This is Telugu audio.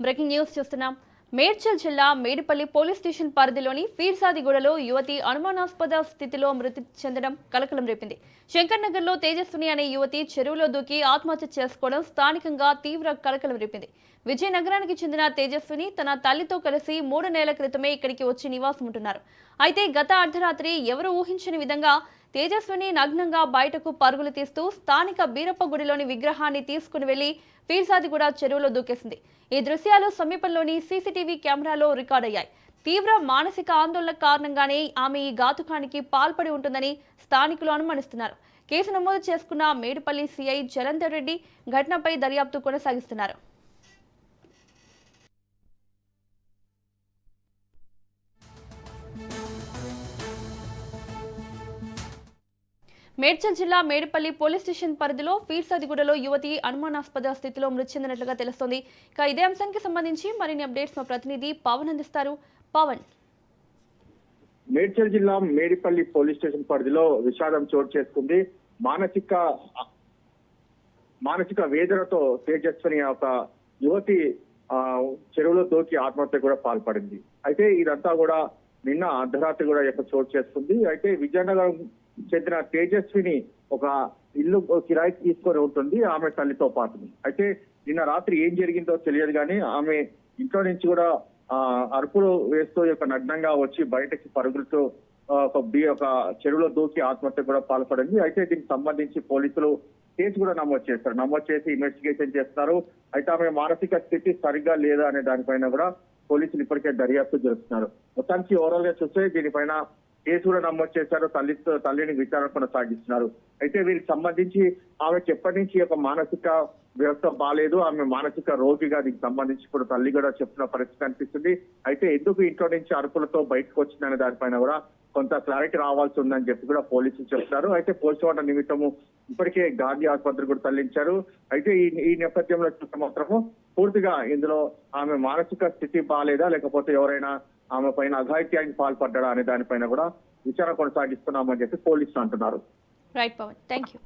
బ్రేకింగ్ న్యూస్ చూస్తున్నాం. మేడ్చల్ జిల్లా మేడిపల్లి పోలీస్ స్టేషన్ పరిధిలోని ఫీర్సాదిగూడలో యువతి అనుమానాస్పద స్థితిలో మృతి చెందడం కలకలం రేపింది. శంకర్ నగర్ లో తేజస్విని అనే యువతి చెరువులో దూకి ఆత్మహత్య చేసుకోవడం స్థానికంగా తీవ్ర కలకలం రేపింది. విజయనగరానికి చెందిన తేజస్విని తన తల్లితో కలిసి 3 నెలల క్రితమే ఇక్కడికి వచ్చి నివాసం ఉంటున్నారు. అయితే గత అర్ధరాత్రి ఎవరు ఊహించని విధంగా తేజస్విని నగ్నంగా బయటకు పరుగులు తీస్తూ స్థానిక బీరప్ప గుడిలోని విగ్రహాన్ని తీసుకుని వెళ్లి ఫీర్సాదిగూడ చెరువులో దూకేసింది. ఈ దృశ్యాలు సమీపంలోని సీసీటీవీ కెమెరాలో రికార్డయ్యాయి. తీవ్ర మానసిక ఆందోళన కారణంగానే ఆమె ఈ ఘాతుకానికి పాల్పడి ఉంటుందని స్థానికులు అనుమానిస్తున్నారు. కేసు నమోదు చేసుకున్న మేడిపల్లి సీఐ జలంధర్ రెడ్డి ఘటనపై దర్యాప్తు కొనసాగిస్తున్నారు. మేడ్చల్ జిల్లా మేడిపల్లి పోలీస్ స్టేషన్ పరిధిలో ఫీర్సాదిగూడలో యువతి అనుమానాస్పద స్థితిలో మృతి చెందినట్లుగా తెలుస్తోంది. ఇక ఇదే అంశానికి సంబంధించి మరిన్ని అప్డేట్స్ మా ప్రతినిధి పవన్ అందిస్తారు. పవన్, మేడ్చల్ జిల్లా మేడిపల్లి పోలీస్ స్టేషన్ పరిధిలో విషాదం చోటు చేసుకుంది. మానసిక వేదనతో తేజస్విని ఒక యువతి చెరువులో దూకి ఆత్మహత్య కూడా పాల్పడింది. అయితే ఇదంతా కూడా నిన్న అర్ధరాత్రి కూడా చోటు చేసుకుంది. అయితే విజయనగరం చెందిన తేజస్విని ఒక ఇల్లు కిరాయి తీసుకొని ఉంటుంది ఆమె తల్లితో పాటు. అయితే నిన్న రాత్రి ఏం జరిగిందో తెలియదు కానీ ఆమె ఇంట్లో నుంచి కూడా అరుపులు వేస్తూ నగ్నంగా వచ్చి బయటకి పరుగులతో ఒక చెరువులో దూకి ఆత్మహత్య కూడా పాల్పడింది. అయితే దీనికి సంబంధించి పోలీసులు కేసు కూడా నమోదు చేస్తారు. నమోదు చేసి ఇన్వెస్టిగేషన్ చేస్తారు. అయితే ఆమె మానసిక స్థితి సరిగ్గా లేదా అనే దానిపైన కూడా పోలీసులు ఇప్పటికే దర్యాప్తు జరుపుతున్నారు. మొత్తానికి ఓవరాల్ గా చూస్తే దీనిపైన కేసు కూడా నమోదు చేశారు. తల్లిని విచారణ కొనసాగిస్తున్నారు. అయితే వీరికి సంబంధించి ఆమెకి ఎప్పటి నుంచి ఒక మానసిక వ్యవస్థ బాలేదు, ఆమె మానసిక రోగిగా దీనికి సంబంధించి ఇప్పుడు తల్లి కూడా చెప్తున్న పరిస్థితి అనిపిస్తుంది. అయితే ఎందుకు ఇంట్లో నుంచి అరుపులతో బయటకు వచ్చిందనే దానిపైన కూడా కొంత క్లారిటీ రావాల్సి ఉందని చెప్పి కూడా పోలీసులు చెప్తున్నారు. అయితే పోస్ట్ మార్టం నిమిత్తము ఇప్పటికే గాంధీ ఆసుపత్రి కూడా తరలించారు. అయితే ఈ నేపథ్యంలో చూస్తే మాత్రము పూర్తిగా ఇందులో ఆమె మానసిక స్థితి బాలేదా లేకపోతే ఎవరైనా ఆమె పైన అఘాయిత్యానికి పాల్పడ్డా అనే దానిపైన కూడా విచారణ కొనసాగిస్తున్నామని చెప్పి పోలీసులు అంటున్నారు. Right Pawan, thank you.